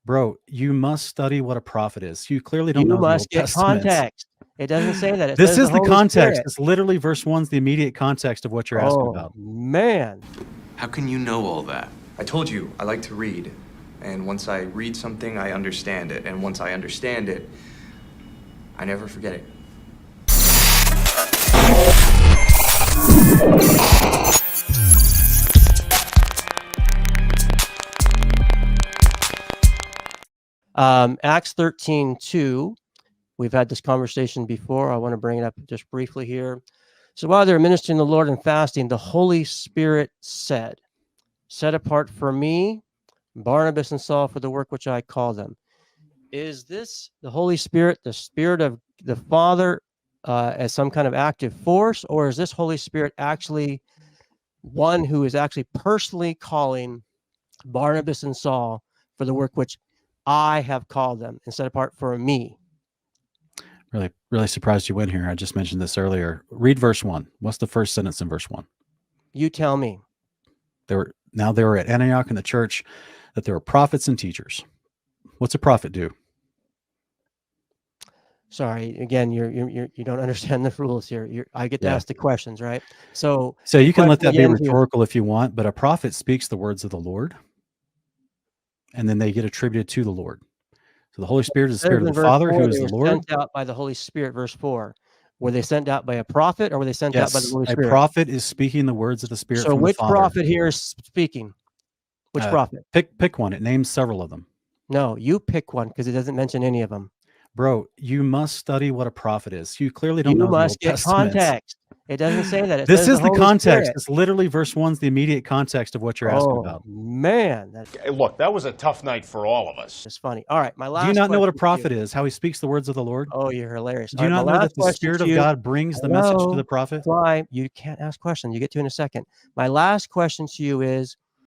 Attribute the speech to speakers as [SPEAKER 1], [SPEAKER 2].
[SPEAKER 1] Bro, you must study what a prophet is. You clearly don't
[SPEAKER 2] You
[SPEAKER 1] know the
[SPEAKER 2] must
[SPEAKER 1] Old
[SPEAKER 2] get
[SPEAKER 1] Testament.
[SPEAKER 2] context. It doesn't say that. It
[SPEAKER 1] This
[SPEAKER 2] says
[SPEAKER 1] is the
[SPEAKER 2] Holy
[SPEAKER 1] context.
[SPEAKER 2] Spirit.
[SPEAKER 1] It's literally verse 1's the immediate context of what you're asking about.
[SPEAKER 2] Man.
[SPEAKER 3] How can you know all that?
[SPEAKER 4] I told you, I like to read. And once I read something, I understand it. And once I understand it, I never forget it.
[SPEAKER 2] Acts 13:2. We've had this conversation before. I want to bring it up just briefly here. So while they're ministering the Lord and fasting, the Holy Spirit said, "Set apart for me Barnabas and Saul for the work which I call them." Is this the Holy Spirit, the Spirit of the Father, as some kind of active force, or is this Holy Spirit actually one who is actually personally calling Barnabas and Saul for the work which I have called them and set apart for me?
[SPEAKER 1] Really surprised you went here. I just mentioned this earlier. Read verse 1. What's the first sentence in verse 1?
[SPEAKER 2] You tell me.
[SPEAKER 1] They were at Antioch in the church, that there were prophets and teachers. What's a prophet do?
[SPEAKER 2] Sorry, again, you don't understand the rules here. I get to ask the questions, right? So
[SPEAKER 1] you can let that be rhetorical if you want, but a prophet speaks the words of the Lord, and then they get attributed to the Lord. So the Holy Spirit is the Spirit of the Father, who is the Lord.
[SPEAKER 2] Sent out by the Holy Spirit, verse 4. Were they sent out by a prophet, or were they sent out by the Holy Spirit?
[SPEAKER 1] A prophet is speaking the words of the Spirit from the Father.
[SPEAKER 2] So which prophet here is speaking? Which prophet?
[SPEAKER 1] Pick one. It names several of them.
[SPEAKER 2] No, you pick one, because it doesn't mention any of them.
[SPEAKER 1] Bro, you must study what a prophet is. You clearly don't know the Old
[SPEAKER 2] Testament.
[SPEAKER 1] Testament.
[SPEAKER 2] You must get context. It doesn't say that.
[SPEAKER 1] This is the context. It's literally verse 1's the immediate context of what you're asking about.
[SPEAKER 2] Man.
[SPEAKER 5] Look, that was a tough night for all of us.
[SPEAKER 2] It's funny. All right, my last.
[SPEAKER 1] Do you not know what a prophet is? How he speaks the words of the Lord?
[SPEAKER 2] Oh, you're hilarious.
[SPEAKER 1] Do you not know that the Spirit of God brings the message to the prophet?
[SPEAKER 2] Why? You can't ask questions. You get to in a second. My last question to you is,